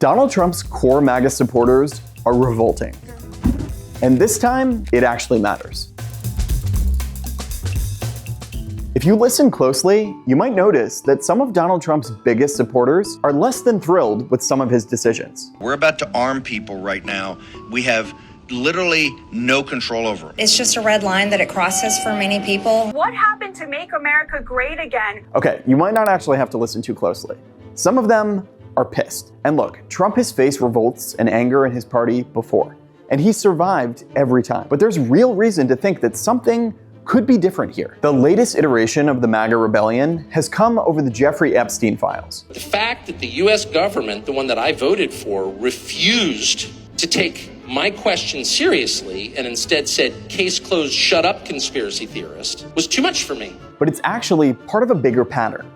Donald Trump's core MAGA supporters are revolting. And this time, it actually matters. If you listen closely, you might notice that some of Donald Trump's biggest supporters are less than thrilled with some of his decisions. We're about to arm people right now. We have literally no control over them. It's just a red line that it crosses for many people. What happened to make America great again? Okay, you might not actually have to listen too closely. Some of them are pissed. And look, Trump has faced revolts and anger in his party before, and he survived every time. But there's real reason to think that something could be different here. The latest iteration of the MAGA rebellion has come over the Jeffrey Epstein Files. The fact that the US government, the one that I voted for, refused to take my question seriously and instead said, case closed, shut up, conspiracy theorist, was too much for me. But it's actually part of a bigger pattern,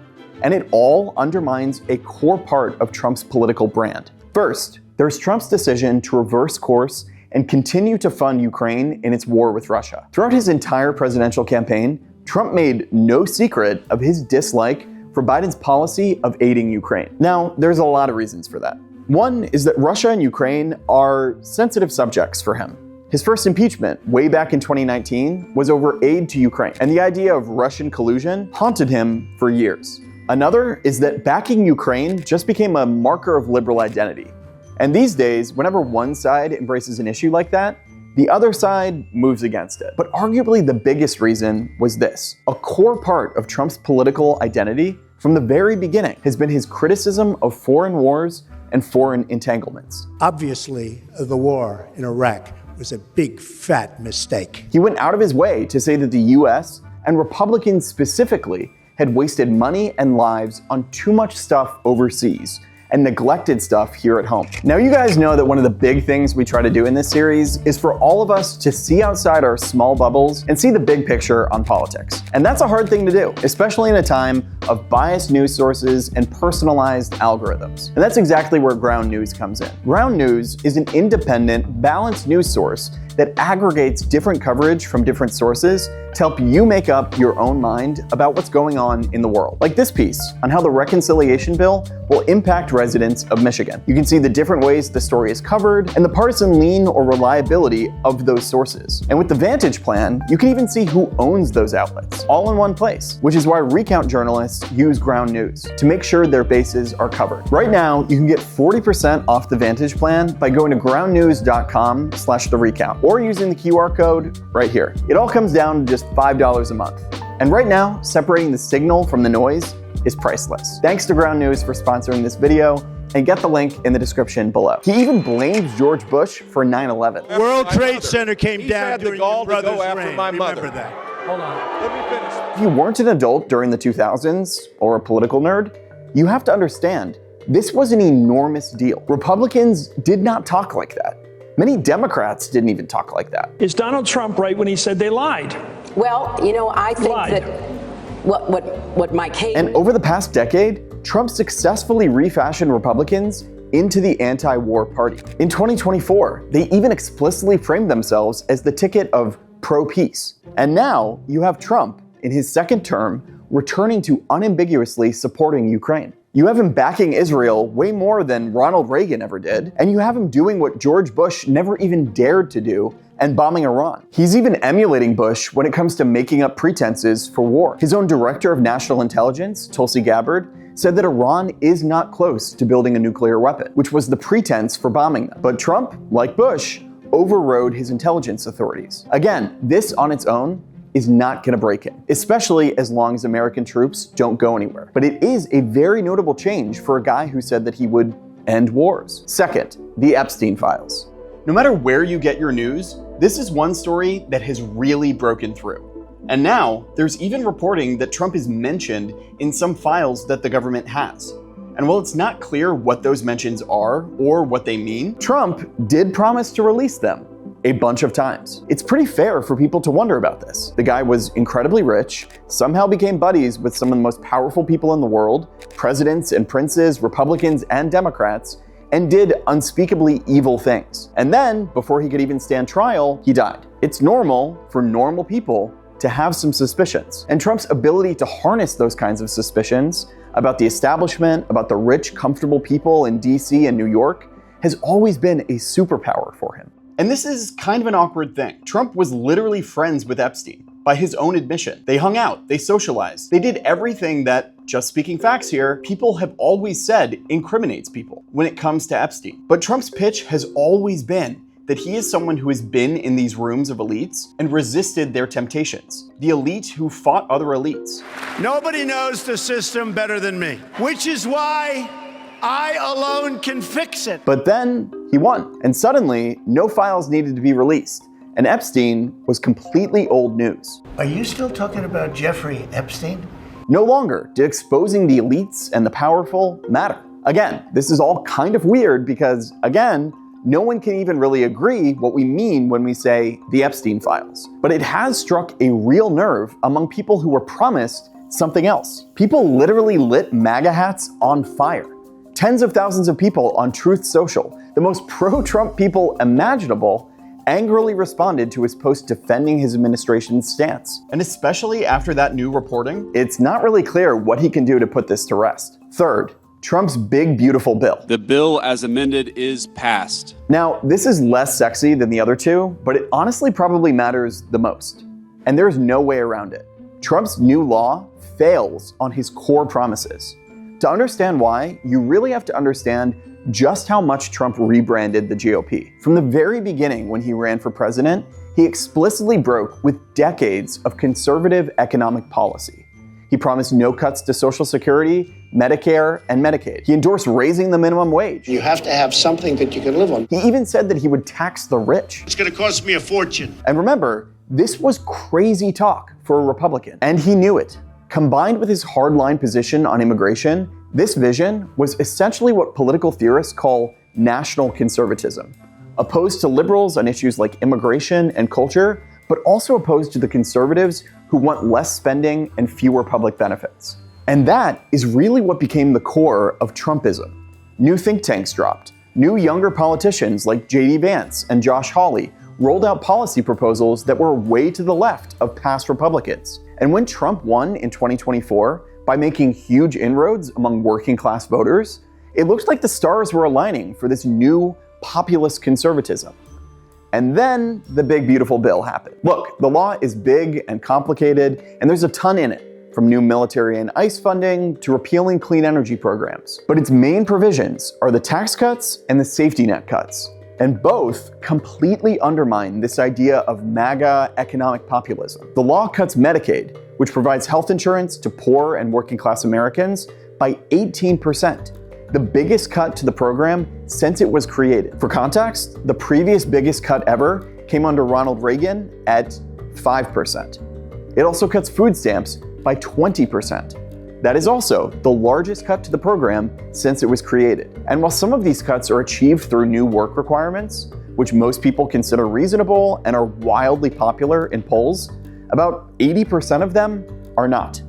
and it all undermines a core part of Trump's political brand. First, there's Trump's decision to reverse course and continue to fund Ukraine in its war with Russia. Throughout his entire presidential campaign, Trump made no secret of his dislike for Biden's policy of aiding Ukraine. Now, there's a lot of reasons for that. One is that Russia and Ukraine are sensitive subjects for him. His first impeachment, way back in 2019, was over aid to Ukraine, and the idea of Russian collusion haunted him for years. Another is that backing Ukraine just became a marker of liberal identity. And these days, whenever one side embraces an issue like that, the other side moves against it. But arguably the biggest reason was this. A core part of Trump's political identity from the very beginning has been his criticism of foreign wars and foreign entanglements. Obviously, the war in Iraq was a big, fat mistake. He went out of his way to say that the US, and Republicans specifically, had wasted money and lives on too much stuff overseas and neglected stuff here at home. Now, you guys know that one of the big things we try to do in this series is for all of us to see outside our small bubbles and see the big picture on politics. And that's a hard thing to do, especially in a time of biased news sources and personalized algorithms. And that's exactly where Ground News comes in. Ground News is an independent, balanced news source that aggregates different coverage from different sources to help you make up your own mind about what's going on in the world. Like this piece on how the reconciliation bill will impact residents of Michigan. You can see the different ways the story is covered and the partisan lean or reliability of those sources. And with the Vantage plan, you can even see who owns those outlets, all in one place, which is why Recount journalists use Ground News to make sure their bases are covered. Right now, you can get 40% off the Vantage plan by going to groundnews.com/therecount or using the QR code right here. It all comes down to just $5 a month. And right now, separating the signal from the noise is priceless. Thanks to Ground News for sponsoring this video, and get the link in the description below. He even blames George Bush for 9/11. World Trade Center came down had the during gall your to brother's go after reign. my mother. Remember that. Hold on, let me finish. If you weren't an adult during the 2000s or a political nerd, you have to understand, this was an enormous deal. Republicans did not talk like that. Many Democrats didn't even talk like that. Is Donald Trump right when he said they lied? Well, you know, I think that what Mike Hayden... And over the past decade, Trump successfully refashioned Republicans into the anti-war party. In 2024, they even explicitly framed themselves as the ticket of pro-peace. And now you have Trump, in his second term, returning to unambiguously supporting Ukraine. You have him backing Israel way more than Ronald Reagan ever did, and you have him doing what George Bush never even dared to do, and bombing Iran. He's even emulating Bush when it comes to making up pretenses for war. His own director of national intelligence, Tulsi Gabbard, said that Iran is not close to building a nuclear weapon, which was the pretense for bombing them. But Trump, like Bush, overrode his intelligence authorities. Again, this on its own is not going to break him, especially as long as American troops don't go anywhere. But it is a very notable change for a guy who said that he would end wars. Second, the Epstein Files. No matter where you get your news, this is one story that has really broken through. And now, there's even reporting that Trump is mentioned in some files that the government has. And while it's not clear what those mentions are or what they mean, Trump did promise to release them a bunch of times. It's pretty fair for people to wonder about this. The guy was incredibly rich, somehow became buddies with some of the most powerful people in the world, presidents and princes, Republicans and Democrats, and did unspeakably evil things. And then, before he could even stand trial, he died. It's normal for normal people to have some suspicions. And Trump's ability to harness those kinds of suspicions about the establishment, about the rich, comfortable people in DC and New York, has always been a superpower for him. And this is kind of an awkward thing. Trump was literally friends with Epstein, by his own admission. They hung out, they socialized, they did everything that, just speaking facts here, people have always said incriminates people when it comes to Epstein. But Trump's pitch has always been that he is someone who has been in these rooms of elites and resisted their temptations. The elite who fought other elites. Nobody knows the system better than me, which is why I alone can fix it. But then he won, and suddenly no files needed to be released, and Epstein was completely old news. Are you still talking about Jeffrey Epstein? No longer did exposing the elites and the powerful matter. Again, this is all kind of weird because, again, no one can even really agree what we mean when we say the Epstein Files. But it has struck a real nerve among people who were promised something else. People literally lit MAGA hats on fire. Tens of thousands of people on Truth Social, the most pro-Trump people imaginable, angrily responded to his post defending his administration's stance. And especially after that new reporting, it's not really clear what he can do to put this to rest. Third, Trump's big, beautiful bill. The bill as amended is passed. Now, this is less sexy than the other two, but it honestly probably matters the most. And there's no way around it. Trump's new law fails on his core promises. To understand why, you really have to understand just how much Trump rebranded the GOP. From the very beginning when he ran for president, he explicitly broke with decades of conservative economic policy. He promised no cuts to Social Security, Medicare, and Medicaid. He endorsed raising the minimum wage. You have to have something that you can live on. He even said that he would tax the rich. It's going to cost me a fortune. And remember, this was crazy talk for a Republican, and he knew it. Combined with his hardline position on immigration, this vision was essentially what political theorists call national conservatism, opposed to liberals on issues like immigration and culture, but also opposed to the conservatives who want less spending and fewer public benefits. And that is really what became the core of Trumpism. New think tanks dropped. New younger politicians like J.D. Vance and Josh Hawley rolled out policy proposals that were way to the left of past Republicans. And when Trump won in 2024 by making huge inroads among working class voters, it looked like the stars were aligning for this new populist conservatism. And then the big, beautiful bill happened. Look, the law is big and complicated, and there's a ton in it, from new military and ICE funding to repealing clean energy programs. But its main provisions are the tax cuts and the safety net cuts. And both completely undermine this idea of MAGA economic populism. The law cuts Medicaid, which provides health insurance to poor and working class Americans, by 18%. The biggest cut to the program since it was created. For context, the previous biggest cut ever came under Ronald Reagan at 5%. It also cuts food stamps by 20%. That is also the largest cut to the program since it was created. And while some of these cuts are achieved through new work requirements, which most people consider reasonable and are wildly popular in polls, about 80% of them are not.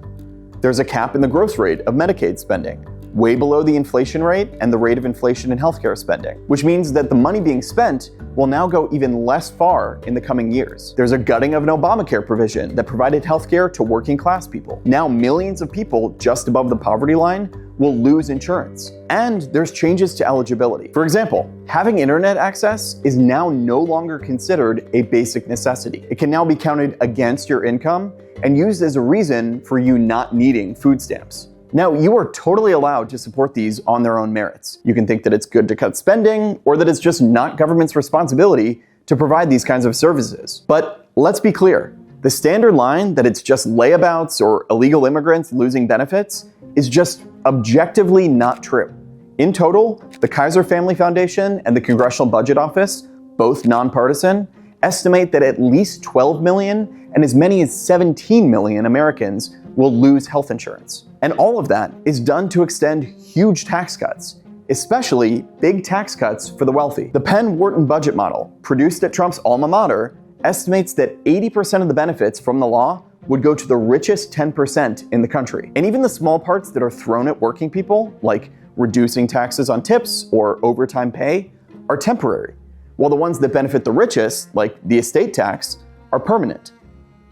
There's a cap in the growth rate of Medicaid spending, way below the inflation rate and the rate of inflation in healthcare spending, which means that the money being spent will now go even less far in the coming years. There's a gutting of an Obamacare provision that provided healthcare to working class people. Now millions of people just above the poverty line will lose insurance. And there's changes to eligibility. For example, having internet access is now no longer considered a basic necessity. It can now be counted against your income and used as a reason for you not needing food stamps. Now, you are totally allowed to support these on their own merits. You can think that it's good to cut spending, or that it's just not government's responsibility to provide these kinds of services. But let's be clear, the standard line that it's just layabouts or illegal immigrants losing benefits is just objectively not true. In total, the Kaiser Family Foundation and the Congressional Budget Office, both nonpartisan, estimate that at least 12 million and as many as 17 million Americans will lose health insurance. And all of that is done to extend huge tax cuts, especially big tax cuts for the wealthy. The Penn-Wharton budget model, produced at Trump's alma mater, estimates that 80% of the benefits from the law would go to the richest 10% in the country. And even the small parts that are thrown at working people, like reducing taxes on tips or overtime pay, are temporary, while the ones that benefit the richest, like the estate tax, are permanent.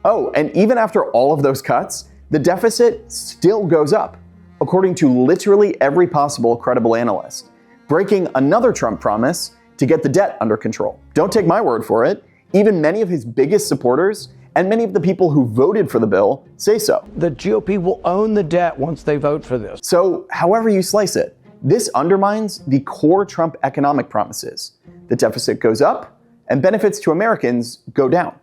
Oh, and even after all of those cuts, the deficit still goes up, according to literally every possible credible analyst, breaking another Trump promise to get the debt under control. Don't take my word for it. Even many of his biggest supporters and many of the people who voted for the bill say so. The GOP will own the debt once they vote for this. So, however you slice it, this undermines the core Trump economic promises. The deficit goes up, and benefits to Americans go down.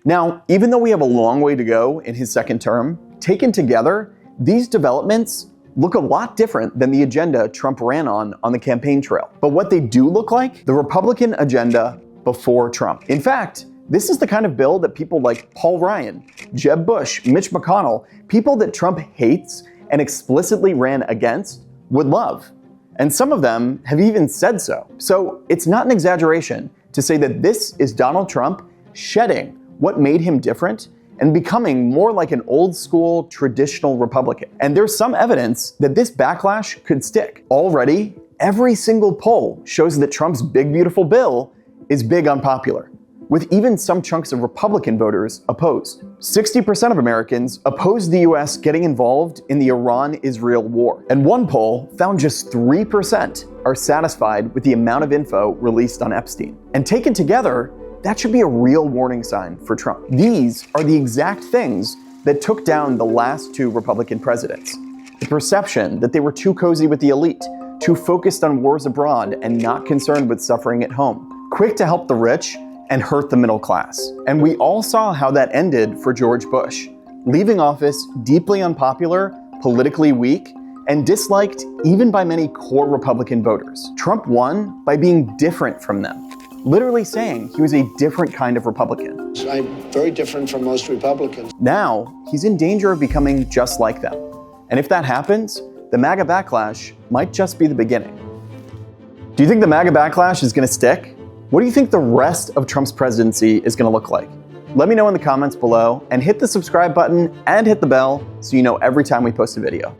Now, even though we have a long way to go in his second term, taken together, these developments look a lot different than the agenda Trump ran on the campaign trail. But what they do look like, the Republican agenda before Trump. In fact, this is the kind of bill that people like Paul Ryan, Jeb Bush, Mitch McConnell, people that Trump hates and explicitly ran against, would love. And some of them have even said so. So it's not an exaggeration to say that this is Donald Trump shedding what made him different and becoming more like an old school traditional Republican. And there's some evidence that this backlash could stick. Already, every single poll shows that Trump's big beautiful bill is big unpopular, with even some chunks of Republican voters opposed. 60% of Americans oppose the US getting involved in the Iran-Israel war. And one poll found just 3% are satisfied with the amount of info released on Epstein. And taken together, that should be a real warning sign for Trump. These are the exact things that took down the last two Republican presidents. The perception that they were too cozy with the elite, too focused on wars abroad and not concerned with suffering at home, quick to help the rich and hurt the middle class. And we all saw how that ended for George Bush, leaving office deeply unpopular, politically weak, and disliked even by many core Republican voters. Trump won by being different from them, literally saying he was a different kind of Republican. I'm very different from most Republicans. Now, he's in danger of becoming just like them. And if that happens, the MAGA backlash might just be the beginning. Do you think the MAGA backlash is going to stick? What do you think the rest of Trump's presidency is going to look like? Let me know in the comments below, and hit the subscribe button and hit the bell so you know every time we post a video.